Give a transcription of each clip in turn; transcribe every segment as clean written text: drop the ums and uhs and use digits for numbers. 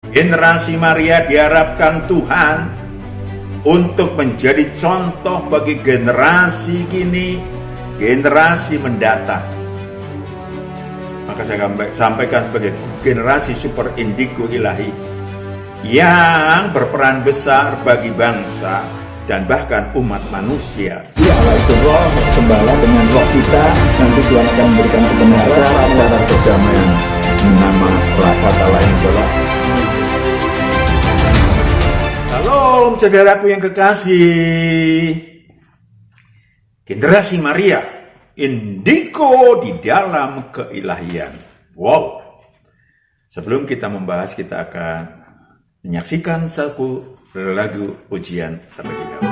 Generasi Maria diharapkan Tuhan untuk menjadi contoh bagi generasi kini, generasi mendatang. Maka saya sampaikan sebagai generasi super indigo ilahi yang berperan besar bagi bangsa dan bahkan umat manusia. Ya Allah itu roh, gembala dengan roh kita, nanti Tuhan akan memberikan kebenaran, cara perdamaian. Nama kata lain adalah Shalom saudaraku yang kekasih. Generasi Maria, indigo di dalam keilahian. Wow. Sebelum kita membahas, kita akan menyaksikan satu lagu pujian terlebih dahulu.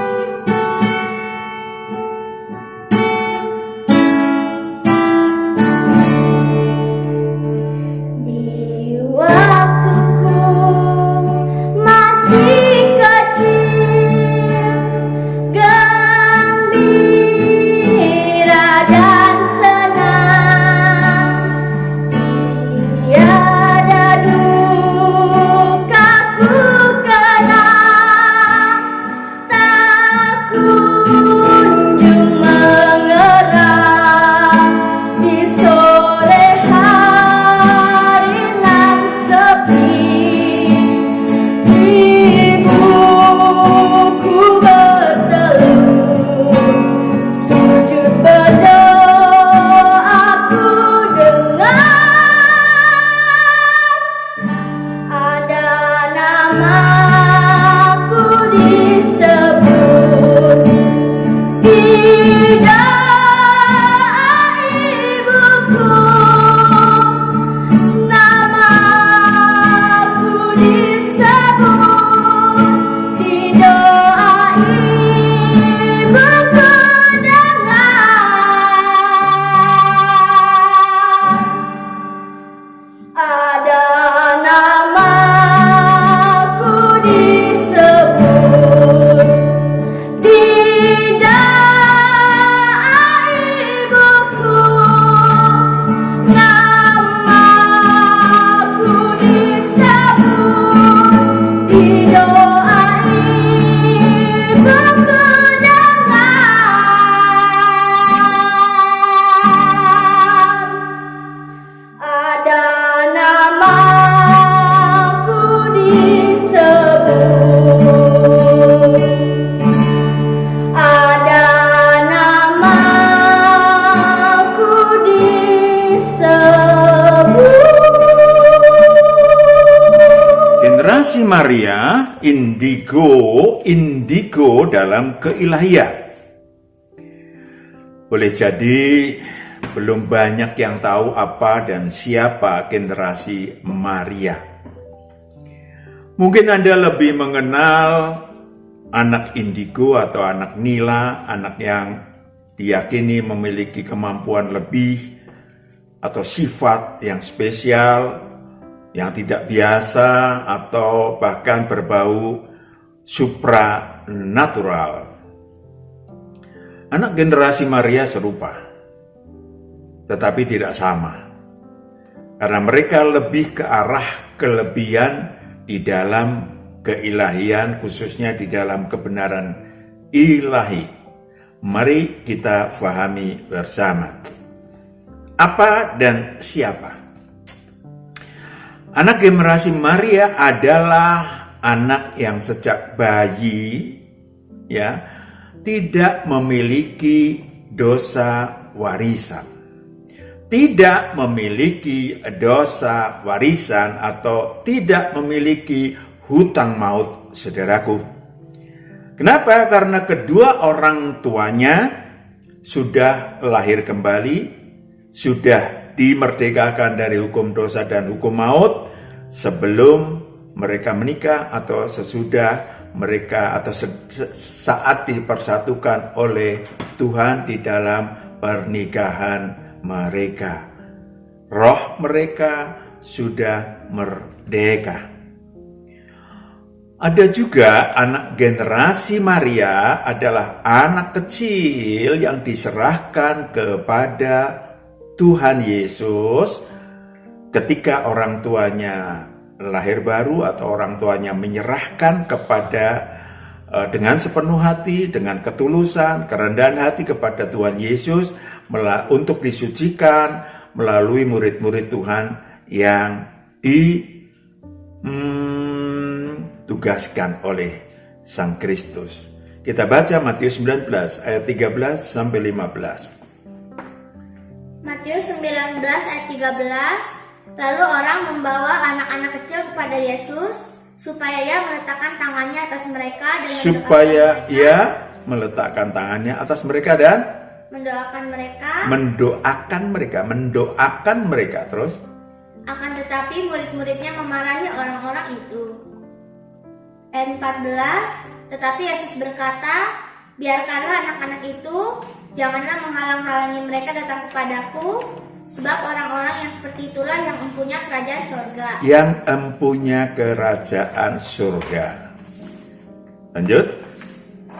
Maria, indigo dalam keilahian. Boleh jadi belum banyak yang tahu apa dan siapa generasi Maria. Mungkin Anda lebih mengenal anak indigo atau anak nila, anak yang diyakini memiliki kemampuan lebih atau sifat yang spesial, yang tidak biasa atau bahkan berbau supranatural. Anak generasi Maria serupa, tetapi tidak sama. Karena mereka lebih ke arah kelebihan di dalam keilahian, khususnya di dalam kebenaran ilahi. Mari kita fahami bersama. Apa dan siapa? Anak generasi Maria adalah anak yang sejak bayi tidak memiliki dosa warisan. Tidak memiliki dosa warisan atau tidak memiliki hutang maut, saudaraku. Kenapa? Karena kedua orang tuanya sudah lahir kembali, sudah dimerdekakan dari hukum dosa dan hukum maut sebelum mereka menikah atau sesudah mereka atau saat dipersatukan oleh Tuhan di dalam pernikahan mereka. Roh mereka sudah merdeka. Ada juga anak generasi Maria adalah anak kecil yang diserahkan kepada Tuhan Yesus ketika orang tuanya lahir baru atau orang tuanya menyerahkan kepada dengan sepenuh hati, dengan ketulusan, kerendahan hati kepada Tuhan Yesus untuk disucikan melalui murid-murid Tuhan yang ditugaskan oleh Sang Kristus. Kita baca Matius 19 ayat 13 sampai 15. Matius 19 ayat 13. Lalu orang membawa anak-anak kecil kepada Yesus supaya ia meletakkan tangannya atas mereka dan mendoakan mereka terus. Akan tetapi murid-muridnya memarahi orang-orang itu. Ayat 14, tetapi Yesus berkata, biarkanlah anak-anak itu, janganlah menghalang-halangi mereka datang kepadaku, sebab orang-orang yang seperti itulah yang empunya kerajaan surga. Yang empunya kerajaan surga. Lanjut.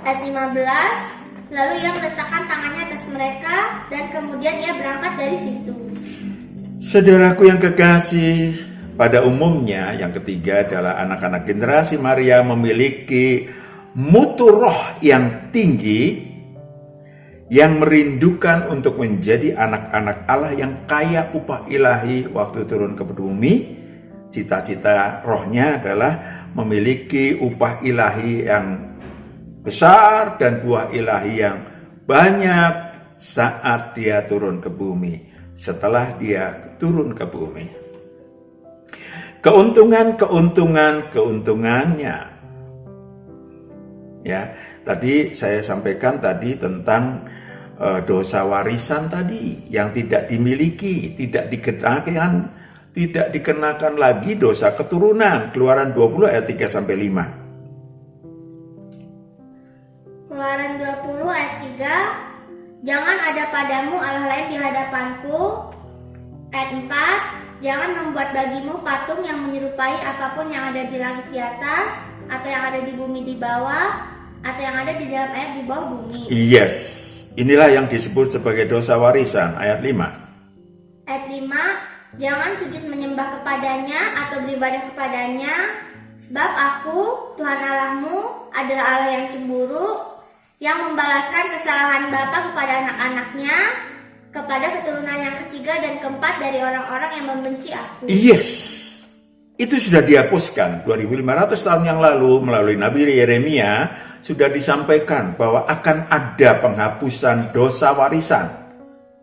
Ayat 15, lalu ia meletakkan tangannya atas mereka dan kemudian ia berangkat dari situ. Saudaraku yang kekasih, pada umumnya yang ketiga adalah anak-anak generasi Maria memiliki mutu roh yang tinggi, yang merindukan untuk menjadi anak-anak Allah yang kaya upah ilahi waktu turun ke bumi. Cita-cita rohnya adalah memiliki upah ilahi yang besar dan buah ilahi yang banyak saat dia turun ke bumi, setelah dia turun ke bumi. Keuntungannya. Ya, tadi saya sampaikan tentang dosa warisan tadi yang tidak dimiliki, tidak dikenakan lagi dosa keturunan. Keluaran 20 ayat 3 sampai 5. Keluaran 20 ayat 3, jangan ada padamu Allah lain di hadapanku. Ayat 4, jangan membuat bagimu patung yang menyerupai apapun yang ada di langit di atas, atau yang ada di bumi di bawah, atau yang ada di dalam air di bawah bumi. Yes, inilah yang disebut sebagai dosa warisan. Ayat 5. Ayat 5, jangan sujud menyembah kepadanya atau beribadah kepadanya, sebab aku, Tuhan Allahmu, adalah Allah yang cemburu, yang membalaskan kesalahan bapa kepada anak-anaknya, kepada keturunan yang ketiga dan keempat dari orang-orang yang membenci aku. Yes, itu sudah dihapuskan 2500 tahun yang lalu melalui Nabi Yeremia. Sudah disampaikan bahwa akan ada penghapusan dosa warisan.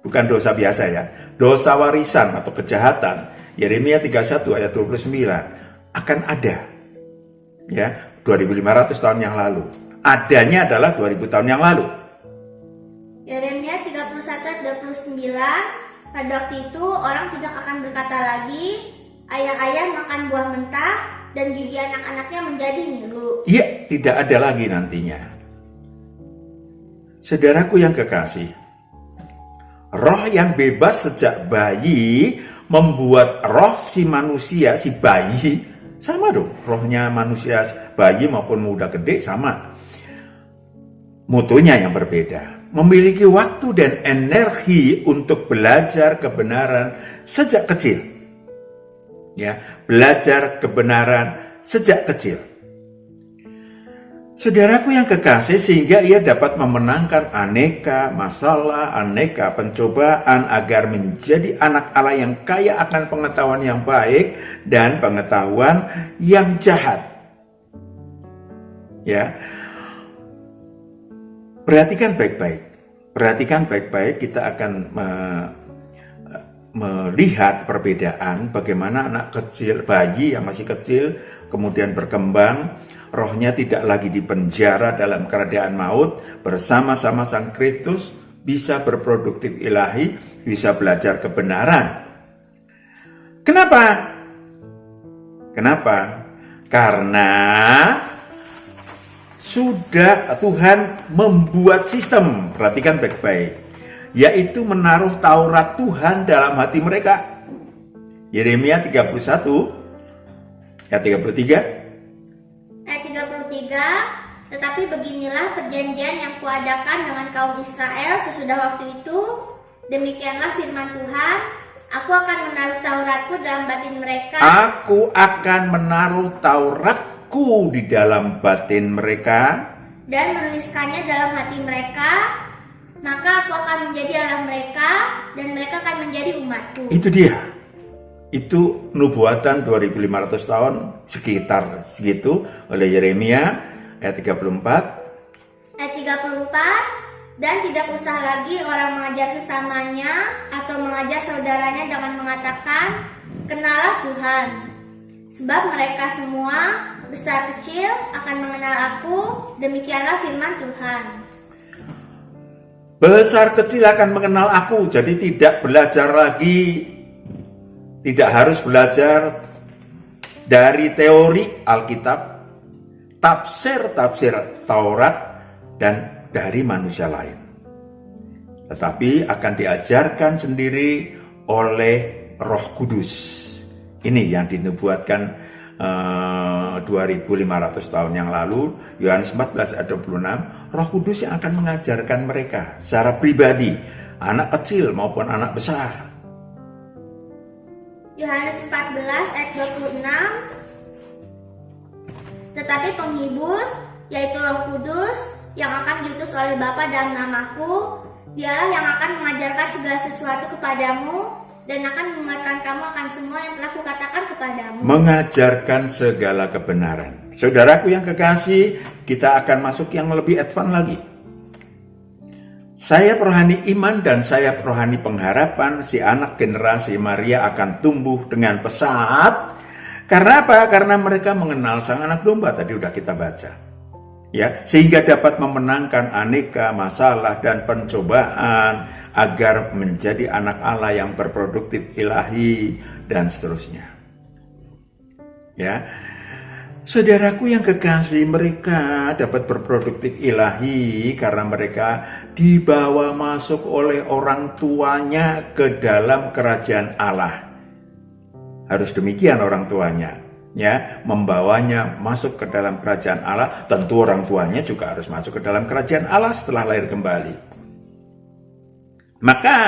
Bukan dosa biasa ya, dosa warisan atau kejahatan. Yeremia 31 ayat 29 akan ada. Ya, 2500 tahun yang lalu. Adanya adalah 2000 tahun yang lalu. Yeremia 31 ayat 29, pada waktu itu orang tidak akan berkata lagi, ayah-ayah makan buah mentah dan gigi anak-anaknya menjadi ngilu. Iya, tidak ada lagi nantinya. Saudaraku yang kekasih, roh yang bebas sejak bayi membuat roh si manusia, si bayi, sama dong. Rohnya manusia bayi maupun muda gede sama. Mutunya yang berbeda. Memiliki waktu dan energi untuk belajar kebenaran sejak kecil. Ya, belajar kebenaran sejak kecil. Saudaraku yang kekasih, sehingga ia dapat memenangkan aneka masalah, aneka pencobaan agar menjadi anak Allah yang kaya akan pengetahuan yang baik dan pengetahuan yang jahat. Ya. Perhatikan baik-baik, kita akan melihat perbedaan bagaimana anak kecil, bayi yang masih kecil, kemudian berkembang, rohnya tidak lagi dipenjara dalam keadaan maut, bersama-sama Sang Kristus bisa berproduktif ilahi, bisa belajar kebenaran. Kenapa? Karena sudah Tuhan membuat sistem, perhatikan baik-baik, yaitu menaruh Taurat Tuhan dalam hati mereka. Yeremia 31 ayat 33. Ayat 33, tetapi beginilah perjanjian yang kuadakan dengan kaum Israel sesudah waktu itu, demikianlah firman Tuhan, Aku akan menaruh Tauratku dalam batin mereka. Aku akan menaruh Tauratku di dalam batin mereka. Dan menuliskannya dalam hati mereka. Maka aku akan menjadi Allah mereka. Dan mereka akan menjadi umatku. Itu dia. Itu nubuatan 2500 tahun sekitar segitu oleh Yeremia ayat 34. Ayat 34. Dan tidak usah lagi orang mengajar sesamanya atau mengajar saudaranya dengan mengatakan, "Kenalah Tuhan." Sebab mereka semua, besar kecil, akan mengenal aku, demikianlah firman Tuhan. Besar kecil akan mengenal aku, jadi tidak belajar lagi, tidak harus belajar dari teori Alkitab, tafsir Taurat, dan dari manusia lain. Tetapi akan diajarkan sendiri oleh Roh Kudus. Ini yang dinubuatkan 2500 tahun yang lalu, Yohanes 14 ayat 26, Roh Kudus yang akan mengajarkan mereka secara pribadi, anak kecil maupun anak besar. Yohanes 14 ayat 26. Tetapi penghibur, yaitu Roh Kudus, yang akan diutus oleh Bapa dalam namaku, dialah yang akan mengajarkan segala sesuatu kepadamu dan akan mengingatkan kamu akan semua yang telah kukatakan kepadamu. Mengajarkan segala kebenaran. Saudaraku yang kekasih, kita akan masuk yang lebih advance lagi. Sayap rohani iman dan sayap rohani pengharapan si anak generasi Maria akan tumbuh dengan pesat. Karena apa? Karena mereka mengenal sang anak domba, tadi udah kita baca. Ya, sehingga dapat memenangkan aneka masalah dan pencobaan agar menjadi anak Allah yang berproduktif ilahi dan seterusnya. Ya. Saudaraku yang kekasih, mereka dapat berproduktif ilahi karena mereka dibawa masuk oleh orang tuanya ke dalam kerajaan Allah. Harus demikian orang tuanya. Ya, membawanya masuk ke dalam kerajaan Allah. Tentu orang tuanya juga harus masuk ke dalam kerajaan Allah setelah lahir kembali. Maka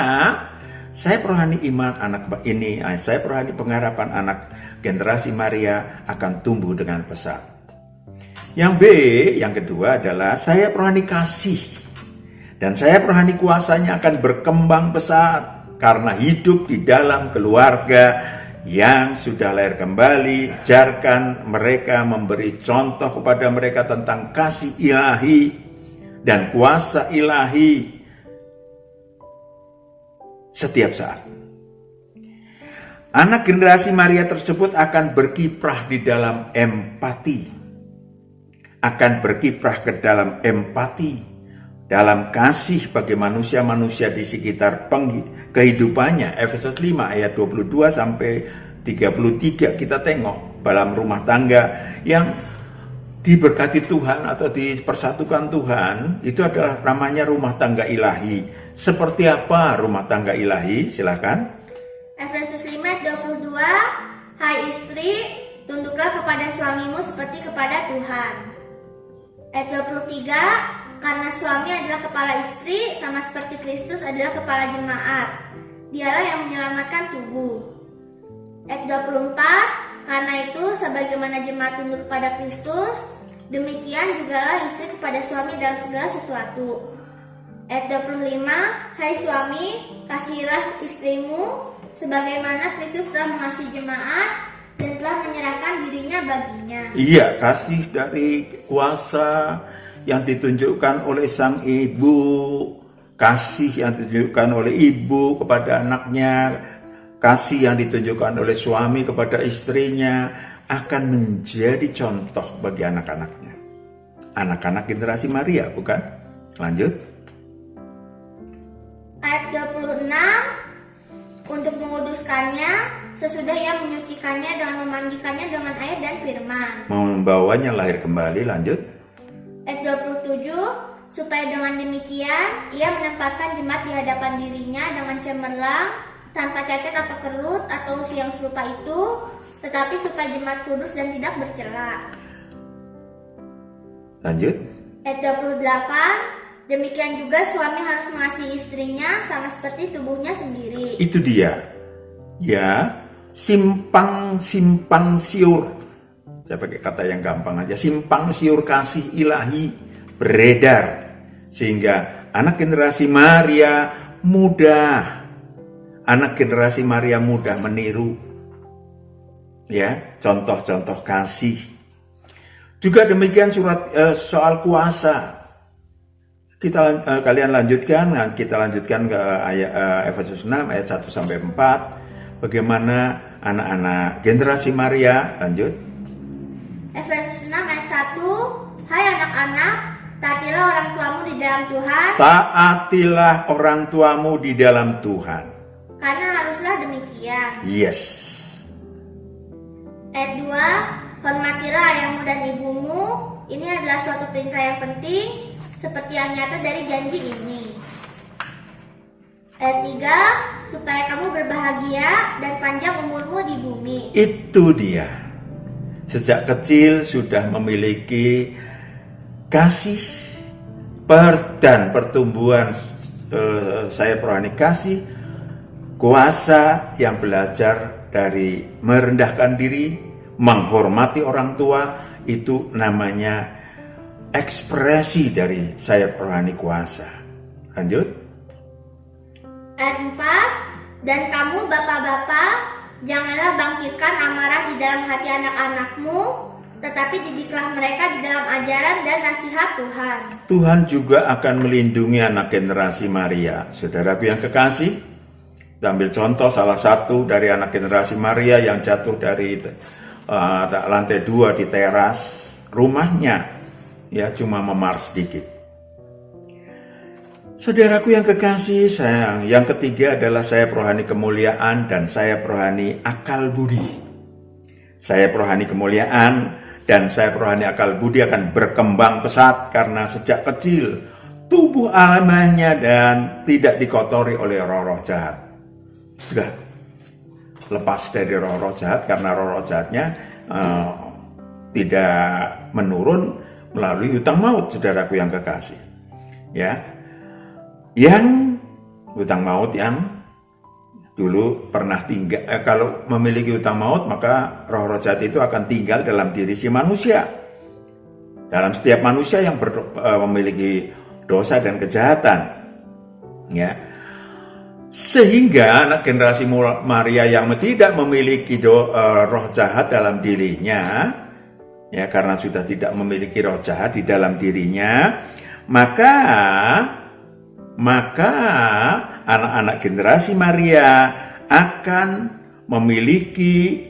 saya rohani iman anak ini, saya rohani pengharapan anak generasi Maria akan tumbuh dengan pesat. Yang B, yang kedua adalah saya rohani kasih. Dan saya rohani kuasanya akan berkembang pesat karena hidup di dalam keluarga yang sudah lahir kembali. Ajarkan mereka, memberi contoh kepada mereka tentang kasih ilahi dan kuasa ilahi setiap saat. Anak generasi Maria tersebut akan berkiprah di dalam empati. Akan berkiprah ke dalam empati, dalam kasih bagi manusia-manusia di sekitar kehidupannya. Efesus 5 ayat 22 sampai 33 kita tengok dalam rumah tangga yang diberkati Tuhan atau dipersatukan Tuhan, itu adalah namanya rumah tangga ilahi. Seperti apa rumah tangga ilahi? Silakan. Efesus 5 ayat 22, hai istri, tunduklah kepada suamimu seperti kepada Tuhan. Ayat 23, karena suami adalah kepala istri, sama seperti Kristus adalah kepala jemaat. Dialah yang menyelamatkan tubuh. Ayat 24, karena itu sebagaimana jemaat tunduk kepada Kristus, demikian jugalah istri kepada suami dalam segala sesuatu. Ayat 25, hai suami, kasihilah istrimu, sebagaimana Kristus telah mengasihi jemaat dan telah menyerahkan dirinya baginya. Iya, kasih dari kuasa yang ditunjukkan oleh sang ibu, kasih yang ditunjukkan oleh ibu kepada anaknya, kasih yang ditunjukkan oleh suami kepada istrinya akan menjadi contoh bagi anak-anaknya. Anak-anak generasi Maria, bukan? Lanjut. Ayat 26, untuk menguduskannya sesudah ia menyucikannya dengan memandikannya dengan air dan firman. Membawanya lahir kembali, lanjut. Ayat 27, supaya dengan demikian ia menempatkan jemaat di hadapan dirinya dengan cemerlang, tanpa cacat atau kerut atau yang serupa itu, tetapi supaya jemaat kudus dan tidak bercela. Lanjut. Ayat 28, demikian juga suami harus mengasihi istrinya sama seperti tubuhnya sendiri. Itu dia. ya simpang siur. Saya pakai kata yang gampang aja, simpang siur kasih ilahi beredar sehingga anak generasi Maria mudah meniru ya contoh-contoh kasih. Juga demikian soal kuasa. Kalian lanjutkan, kita lanjutkan ke ayat Efesus 6 ayat 1 sampai 4. Bagaimana anak-anak generasi Maria, lanjut. Efesus 6 ayat 1, hai anak-anak, taatilah orang tuamu di dalam Tuhan. Taatilah orang tuamu di dalam Tuhan. Karena haruslah demikian. Yes. Ayat 2, hormatilah ayahmu dan ibumu. Ini adalah suatu perintah yang penting, seperti yang nyata dari janji ini. Ayat 3, supaya kamu berbahagia dan panjang umurmu di bumi. Itu dia. Sejak kecil sudah memiliki kasih dan pertumbuhan saya rohani kasih, kuasa yang belajar dari merendahkan diri, menghormati orang tua, itu namanya ekspresi dari saya rohani kuasa. Lanjut. Ayat 4, dan kamu bapak-bapak, janganlah bangkitkan amarah di dalam hati anak-anakmu, tetapi didiklah mereka di dalam ajaran dan nasihat Tuhan. Tuhan juga akan melindungi anak generasi Maria. Saudaraku yang kekasih, kita ambil contoh salah satu dari anak generasi Maria yang jatuh dari lantai 2 di teras rumahnya, ya cuma memar sedikit. Saudaraku yang kekasih sayang, yang ketiga adalah sayap rohani kemuliaan dan sayap rohani akal budi. Sayap rohani kemuliaan dan sayap rohani akal budi akan berkembang pesat karena sejak kecil tubuh alamiahnya dan tidak dikotori oleh roh-roh jahat. Sudah lepas dari roh-roh jahat karena roh-roh jahatnya tidak menurun melalui hutang maut, saudaraku yang kekasih. Ya. Yang hutang maut yang dulu pernah tinggal, kalau memiliki hutang maut maka roh-roh jahat itu akan tinggal dalam diri si manusia. Dalam setiap manusia yang memiliki dosa dan kejahatan. Ya. Sehingga anak generasi Maria yang tidak memiliki roh jahat dalam dirinya, ya karena sudah tidak memiliki roh jahat di dalam dirinya, maka anak-anak generasi Maria akan memiliki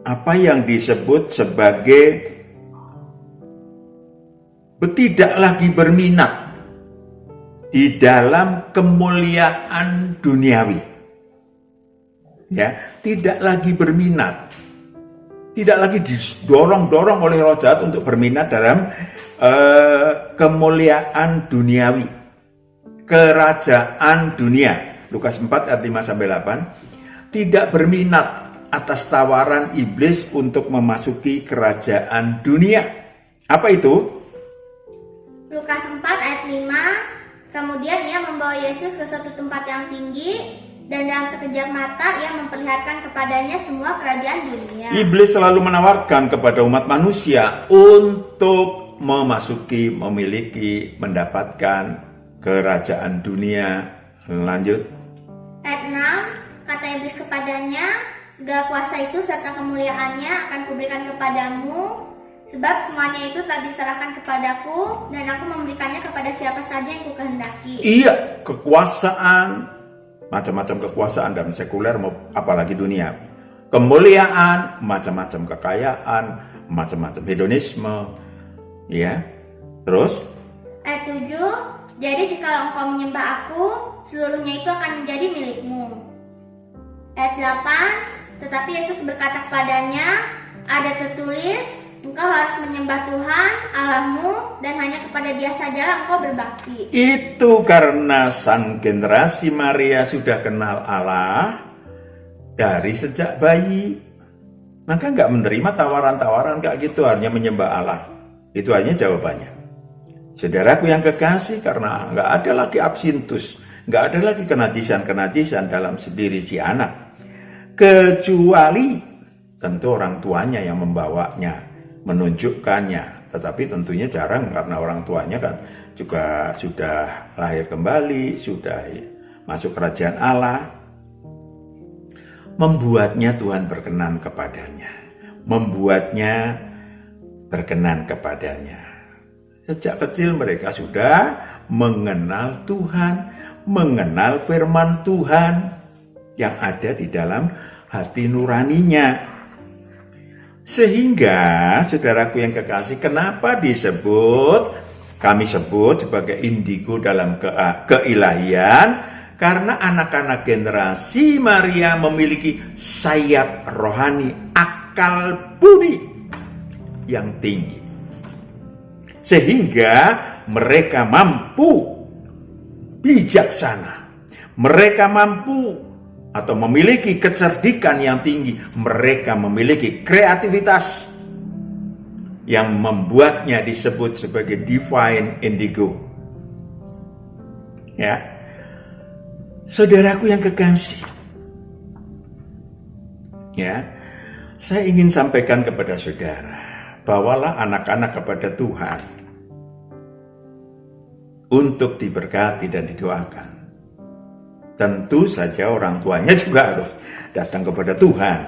apa yang disebut sebagai tidak lagi berminat di dalam kemuliaan duniawi. Ya, tidak lagi berminat. Tidak lagi didorong-dorong oleh roh jahat untuk berminat dalam kemuliaan duniawi, kerajaan dunia. Lukas 4 ayat 5 sampai 8. Tidak berminat atas tawaran iblis untuk memasuki kerajaan dunia. Apa itu? Lukas 4 ayat 5, kemudian ia membawa Yesus ke suatu tempat yang tinggi, dan dalam sekejap mata ia memperlihatkan kepadanya semua kerajaan dunia. Iblis selalu menawarkan kepada umat manusia untuk memasuki, memiliki, mendapatkan kerajaan dunia. Lanjut. Ayat 6, kata iblis kepadanya, segala kuasa itu serta kemuliaannya akan kuberikan kepadamu, sebab semuanya itu telah diserahkan kepadaku, dan aku memberikannya kepada siapa saja yang kukehendaki. Iya, kekuasaan, macam-macam kekuasaan dalam sekuler, apalagi dunia. Kemuliaan, macam-macam kekayaan, macam-macam hedonisme. Ya, terus ayat 7, jadi jikalau engkau menyembah aku, seluruhnya itu akan menjadi milikmu. Ayat 8, tetapi Yesus berkata kepadanya, ada tertulis, engkau harus menyembah Tuhan Allahmu, dan hanya kepada Dia sajalah engkau berbakti. Itu karena sang generasi Maria sudah kenal Allah dari sejak bayi, maka nggak menerima tawaran-tawaran kayak gitu, hanya menyembah Allah. Itu hanya jawabannya. Saudaraku yang kekasih, karena nggak ada lagi absintus Nggak ada lagi kenajisan dalam diri si anak. Kecuali tentu orang tuanya yang membawanya, menunjukkannya. Tetapi tentunya jarang karena orang tuanya kan juga sudah lahir kembali, sudah masuk kerajaan Allah. Membuatnya Tuhan berkenan kepadanya. Membuatnya berkenan kepadanya. Sejak kecil mereka sudah mengenal Tuhan, mengenal firman Tuhan yang ada di dalam hati nuraninya. Sehingga saudaraku yang kekasih, kenapa kami sebut sebagai indigo dalam keilahian? Karena anak-anak generasi Maria memiliki sayap rohani, akal budi yang tinggi. Sehingga mereka mampu bijaksana. Mereka mampu atau memiliki kecerdikan yang tinggi. Mereka memiliki kreativitas yang membuatnya disebut sebagai divine indigo. Ya. Saudaraku yang kekasih. Ya. Saya ingin sampaikan kepada saudara, bawalah anak-anak kepada Tuhan untuk diberkati dan didoakan. Tentu saja orang tuanya juga harus datang kepada Tuhan.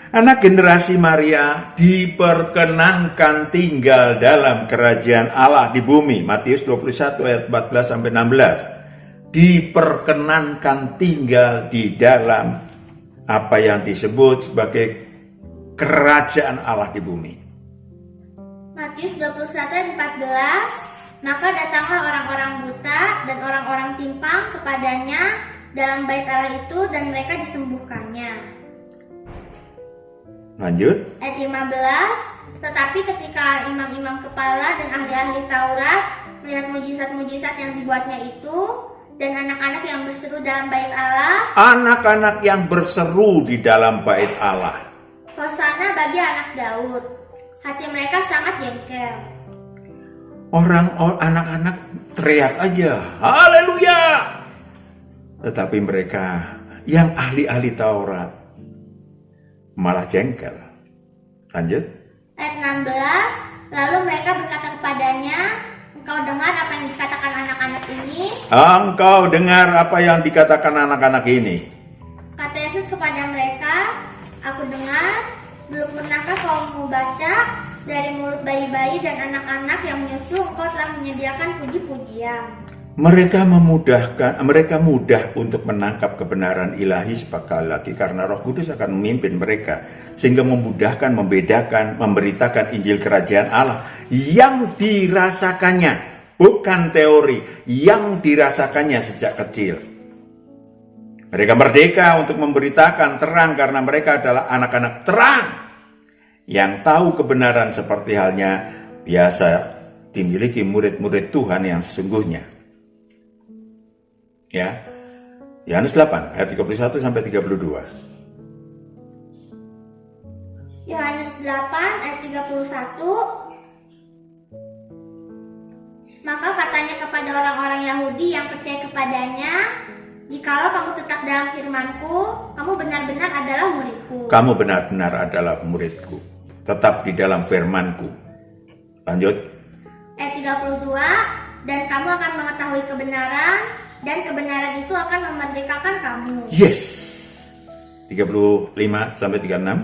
Anak generasi Maria diperkenankan tinggal dalam kerajaan Allah di bumi. Matius 21 ayat 14 sampai 16. Diperkenankan tinggal di dalam apa yang disebut sebagai kerajaan Allah di bumi. Matius 21 ayat 14. Maka datanglah orang-orang buta dan orang-orang timpang kepadanya dalam bait Allah itu dan mereka disembuhkannya. Lanjut. Ayat 15. Tetapi ketika imam-imam kepala dan ahli-ahli Taurat melihat mujizat-mujizat yang dibuatnya itu dan anak-anak yang berseru dalam bait Allah. Anak-anak yang berseru di dalam bait Allah. Hosana bagi anak Daud. Hati mereka sangat jengkel. Anak-anak teriak aja, haleluya. Tetapi mereka yang ahli-ahli Taurat malah jengkel. Lanjut. Ayat 16. Lalu mereka berkata kepadanya, engkau dengar apa yang dikatakan anak-anak ini? Engkau dengar apa yang dikatakan anak-anak ini? Kata Yesus kepada mereka, aku dengar. Belum pernahkah kau membaca dari mulut bayi-bayi dan anak-anak yang menyusu engkau telah menyediakan puji-pujian. Mereka mudah untuk menangkap kebenaran ilahi sekali lagi karena Roh Kudus akan memimpin mereka sehingga memudahkan, membedakan, memberitakan Injil Kerajaan Allah yang dirasakannya, bukan teori, yang dirasakannya sejak kecil. Mereka merdeka untuk memberitakan terang karena mereka adalah anak-anak terang yang tahu kebenaran seperti halnya biasa dimiliki murid-murid Tuhan yang sesungguhnya. Ya. Yohanes 8 ayat 31 sampai 32. Yohanes 8 ayat 31. Maka katanya kepada orang-orang Yahudi yang percaya kepadanya, jikalau kamu tetap dalam firman-Ku, kamu benar-benar adalah murid-Ku. Kamu benar-benar adalah murid-Ku. Tetap di dalam firman-Ku. Lanjut. Ayat 32. Dan kamu akan mengetahui kebenaran, dan kebenaran itu akan memerdekakan kamu. Yes. 35 sampai 36.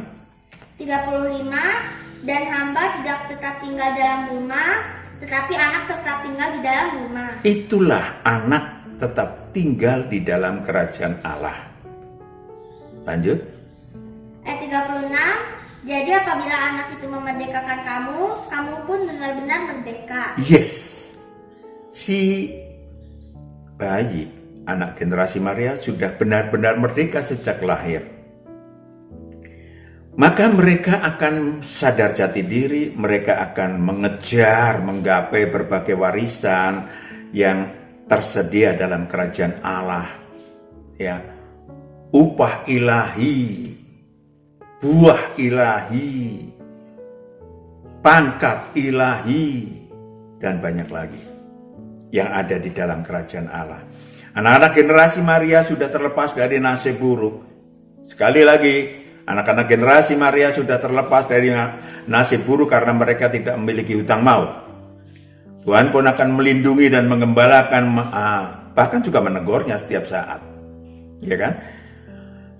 35. Dan hamba tidak tetap tinggal dalam rumah, tetapi anak tetap tinggal di dalam rumah. Itulah anak tetap tinggal di dalam kerajaan Allah. Lanjut. Ayat 36. Jadi apabila anak itu memerdekakan kamu, kamu pun benar-benar merdeka. Yes. Si bayi, anak generasi Maria sudah benar-benar merdeka sejak lahir. Maka mereka akan sadar jati diri, mereka akan mengejar, menggapai berbagai warisan yang tersedia dalam kerajaan Allah. Ya. Upah ilahi, buah ilahi, pangkat ilahi, dan banyak lagi yang ada di dalam kerajaan Allah. Anak-anak generasi Maria sudah terlepas dari nasib buruk. Sekali lagi, anak-anak generasi Maria sudah terlepas dari nasib buruk karena mereka tidak memiliki hutang maut. Tuhan pun akan melindungi dan menggembalakan, bahkan juga menegurnya setiap saat. Ya kan?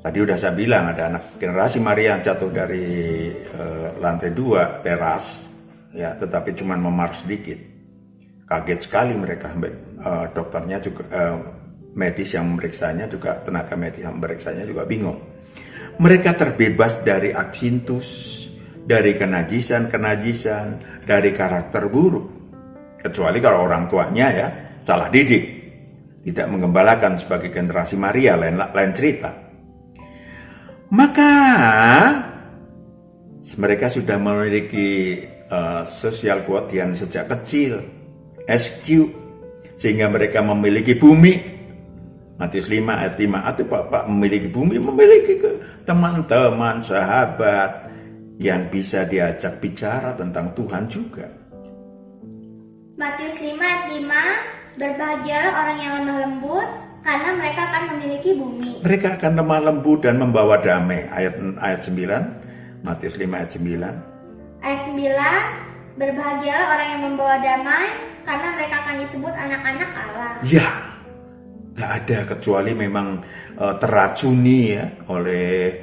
Tadi udah saya bilang ada anak generasi Maria yang jatuh dari lantai 2 teras, ya, tetapi cuma memar sedikit. Kaget sekali mereka, dokternya juga, medis yang memeriksanya juga, tenaga medis yang memeriksanya juga bingung. Mereka terbebas dari absintus, dari kenajisan, dari karakter buruk. Kecuali kalau orang tuanya ya salah didik, tidak menggembalakan sebagai generasi Maria, lain cerita. Maka mereka sudah memiliki sosial quotient sejak kecil, SQ, sehingga mereka memiliki bumi. Matius 5 ayat 5, atau Bapak memiliki bumi, memiliki teman-teman, sahabat yang bisa diajak bicara tentang Tuhan juga. Matius 5 ayat 5, berbahagialah orang yang lemah lembut, karena mereka akan memiliki bumi. Mereka akan lemah lembut dan membawa damai. Ayat 9, Matius 5 ayat 9. Ayat 9, berbahagialah orang yang membawa damai, karena mereka akan disebut anak-anak Allah. Ya, gak ada kecuali memang teracuni ya oleh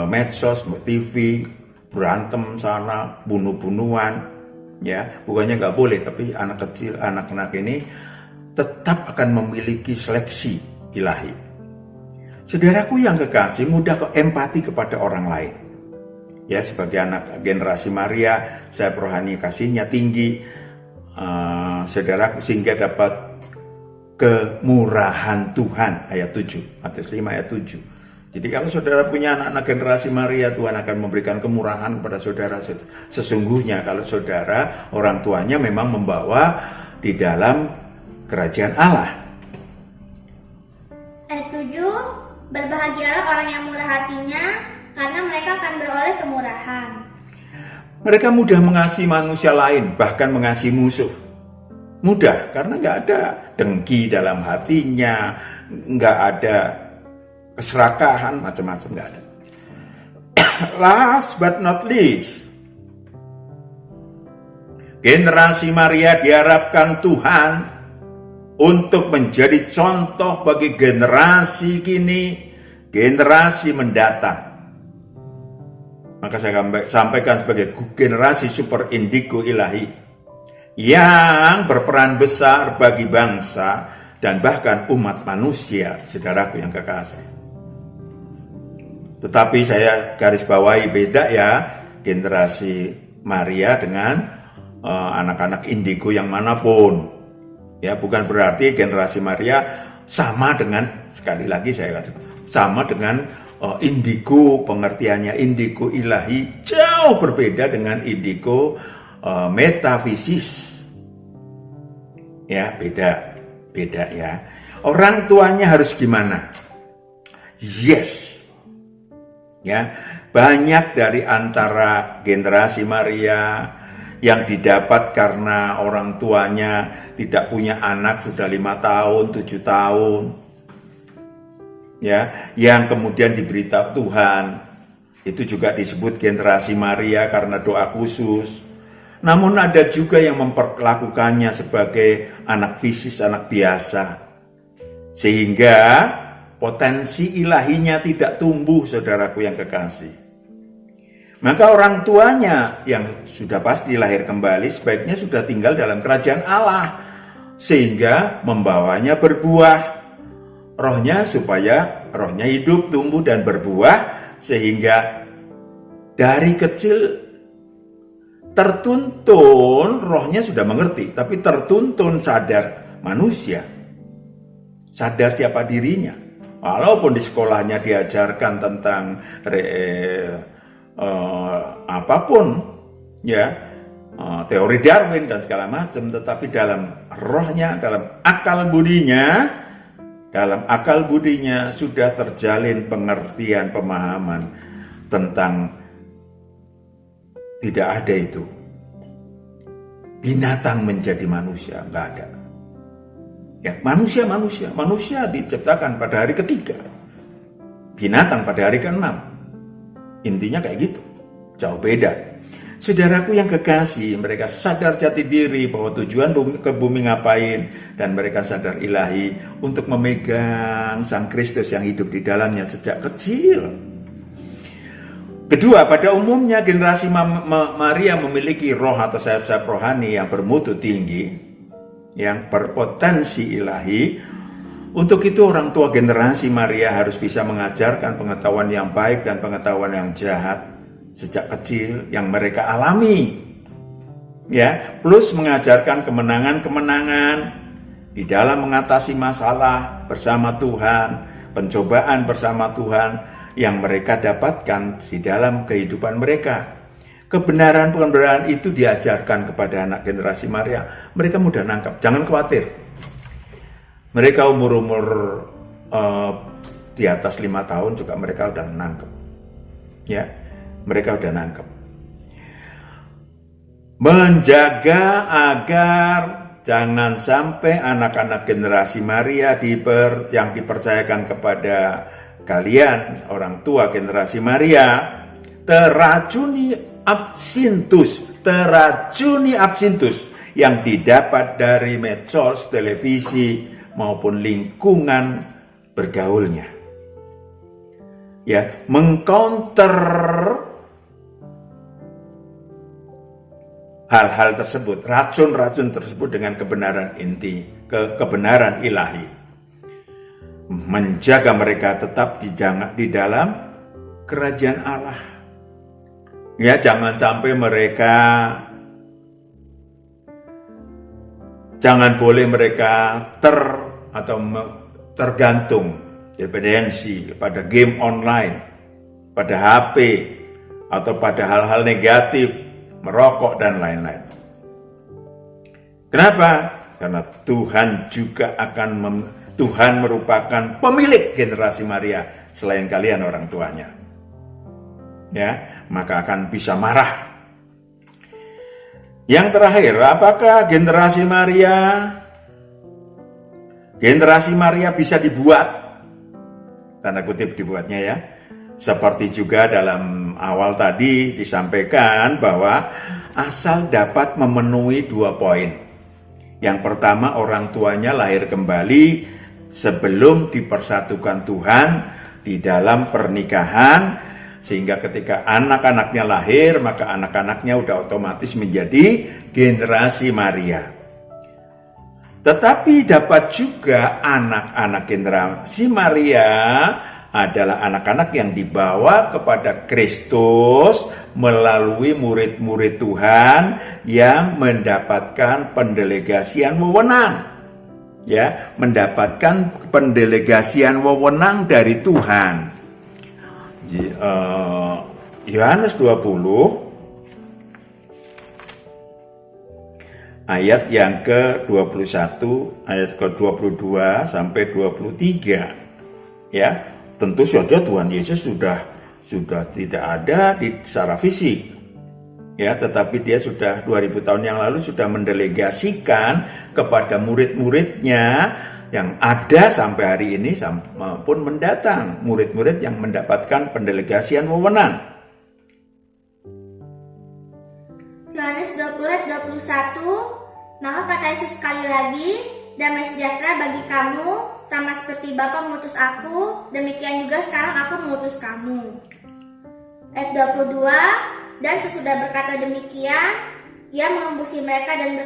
medsos, TV, berantem sana, bunuh-bunuhan. Ya, bukannya gak boleh, tapi anak kecil, anak-anak ini tetap akan memiliki seleksi ilahi. Saudaraku yang kekasih, mudah empati kepada orang lain. Ya, sebagai anak generasi Maria, saya rohani kasihnya tinggi, saudaraku, sehingga dapat kemurahan Tuhan. Ayat 7, Matius 5 ayat 7. Jadi kalau saudara punya anak-anak generasi Maria, Tuhan akan memberikan kemurahan kepada saudara. Sesungguhnya kalau saudara, orang tuanya memang membawa di dalam kerajaan Allah. Ayat 7, berbahagialah orang yang murah hatinya, karena mereka akan beroleh kemurahan. Mereka mudah mengasihi manusia lain, bahkan mengasihi musuh. Mudah, karena nggak ada dengki dalam hatinya, nggak ada keserakahan, macam-macam nggak ada. Last but not least, generasi Maria diharapkan Tuhan untuk menjadi contoh bagi generasi kini, generasi mendatang. Maka saya sampaikan sebagai generasi super indigo ilahi yang berperan besar bagi bangsa dan bahkan umat manusia, saudaraku yang kekasih. Tetapi saya garis bawahi beda ya generasi Maria dengan anak-anak indigo yang manapun. Ya, bukan berarti generasi Maria sama dengan, sekali lagi saya katakan, sama dengan indigo, pengertiannya indigo ilahi jauh berbeda dengan indigo metafisis. Ya, beda ya. Orang tuanya harus gimana? Yes. Ya, banyak dari antara generasi Maria yang didapat karena orang tuanya tidak punya anak sudah 5 tahun, 7 tahun. Ya, yang kemudian diberitahu Tuhan, itu juga disebut generasi Maria karena doa khusus. Namun ada juga yang memperlakukannya sebagai anak fisis, anak biasa. Sehingga potensi ilahinya tidak tumbuh, saudaraku yang kekasih. Maka orang tuanya yang sudah pasti lahir kembali sebaiknya sudah tinggal dalam kerajaan Allah. Sehingga membawanya berbuah rohnya, supaya rohnya hidup, tumbuh dan berbuah. Sehingga dari kecil tertuntun, rohnya sudah mengerti, tapi tertuntun sadar manusia, sadar siapa dirinya. Walaupun di sekolahnya diajarkan tentang apapun, ya, teori Darwin dan segala macam, tetapi dalam rohnya, dalam akal budinya sudah terjalin pengertian, pemahaman tentang tidak ada itu binatang menjadi manusia, nggak ada. Ya, manusia diciptakan pada hari ketiga, binatang pada hari ke-6. Intinya kayak gitu, jauh beda. Saudaraku yang kekasih, mereka sadar jati diri bahwa tujuan ke bumi ngapain, dan mereka sadar ilahi untuk memegang Sang Kristus yang hidup di dalamnya sejak kecil. Kedua, pada umumnya generasi Maria memiliki roh atau sayap-sayap rohani yang bermutu tinggi, yang berpotensi ilahi. Untuk itu orang tua generasi Maria harus bisa mengajarkan pengetahuan yang baik dan pengetahuan yang jahat sejak kecil yang mereka alami, ya, plus mengajarkan kemenangan-kemenangan di dalam mengatasi masalah bersama Tuhan, pencobaan bersama Tuhan yang mereka dapatkan di dalam kehidupan mereka. Kebenaran itu diajarkan kepada anak generasi Maria. Mereka mudah nangkap, jangan khawatir. Mereka umur di atas 5 tahun juga mereka udah nangkep, ya. Mereka udah nangkep. Menjaga agar jangan sampai anak-anak generasi Maria yang dipercayakan kepada kalian, orang tua generasi Maria, teracuni absintus yang didapat dari medsos, televisi, maupun lingkungan bergaulnya. Ya, mengcounter hal-hal tersebut, racun-racun tersebut dengan kebenaran inti, kebenaran ilahi. Menjaga mereka tetap di dalam kerajaan Allah. Ya, jangan sampai jangan boleh mereka tergantung, dependensi pada game online, pada HP, atau pada hal-hal negatif, merokok dan lain-lain. Kenapa? Karena Tuhan Tuhan merupakan pemilik generasi Maria selain kalian orang tuanya. Ya, maka akan bisa marah. Yang terakhir, apakah generasi Maria bisa dibuat? Tanda kutip dibuatnya, ya. Seperti juga dalam awal tadi disampaikan bahwa asal dapat memenuhi 2 poin. Yang pertama, orang tuanya lahir kembali sebelum dipersatukan Tuhan di dalam pernikahan, sehingga ketika anak-anaknya lahir, maka anak-anaknya udah otomatis menjadi generasi Maria. Tetapi dapat juga anak-anak generasi Maria adalah anak-anak yang dibawa kepada Kristus melalui murid-murid Tuhan yang mendapatkan pendelegasian wewenang. Ya, mendapatkan pendelegasian wewenang dari Tuhan. Yohanes 20 ayat yang ke-21, ayat ke-22 sampai 23. Ya, tentu saja Tuhan Yesus sudah tidak ada secara fisik, ya, tetapi dia sudah 2000 tahun yang lalu sudah mendelegasikan kepada murid-muridnya yang ada sampai hari ini maupun mendatang, murid-murid yang mendapatkan pendelegasian wewenang. Yohanes 20 ayat 21, maka kata Yesus sekali lagi, damai sejahtera bagi kamu, sama seperti Bapa mengutus aku, demikian juga sekarang aku mengutus kamu. Ayat 22, dan sesudah berkata demikian, ia mengembusi mereka dan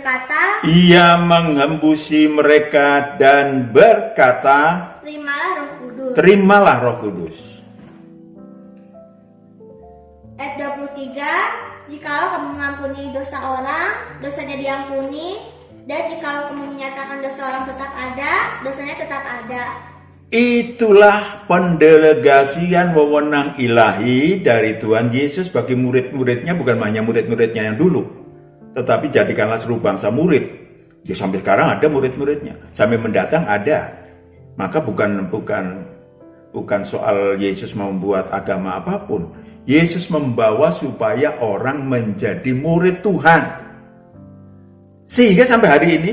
berkata, terimalah Roh Kudus. Ayat 23, jikalau kamu mengampuni dosa orang, dosanya diampuni, dan jikalau kamu menyatakan dosa orang tetap ada, dosanya tetap ada. Itulah pendelegasian wewenang ilahi dari Tuhan Yesus bagi murid-muridnya, bukan hanya murid-muridnya yang dulu, tetapi jadikanlah seluruh bangsa murid. Ya, sampai sekarang ada murid-muridnya, sampai mendatang ada. Maka bukan soal Yesus membuat agama apapun. Yesus membawa supaya orang menjadi murid Tuhan. Sehingga sampai hari ini,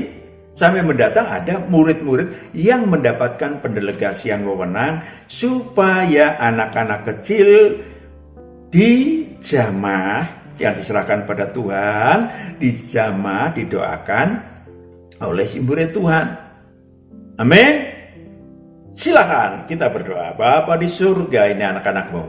Sampai mendatang ada murid-murid yang mendapatkan pendelegasian wewenang supaya anak-anak kecil dijamah yang diserahkan pada Tuhan, dijamah, didoakan oleh si murid Tuhan. Amin. Silakan kita berdoa. Bapa di surga, ini anak-anakmu.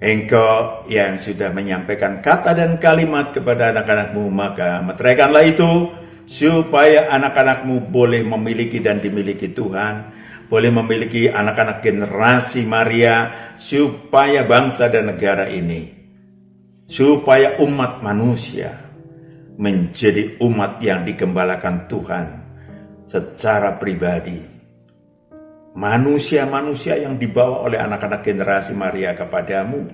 Engkau yang sudah menyampaikan kata dan kalimat kepada anak-anakmu, maka meteraikanlah itu supaya anak-anakmu boleh memiliki dan dimiliki Tuhan, boleh memiliki anak-anak generasi Maria, supaya bangsa dan negara ini, supaya umat manusia menjadi umat yang digembalakan Tuhan secara pribadi. Manusia-manusia yang dibawa oleh anak-anak generasi Maria kepadamu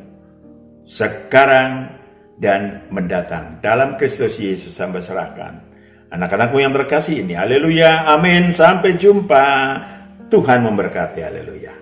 sekarang dan mendatang. Dalam Kristus Yesus hamba serahkan anak-anakmu yang terkasih ini. Haleluya, amin. Sampai jumpa. Tuhan memberkati. Haleluya.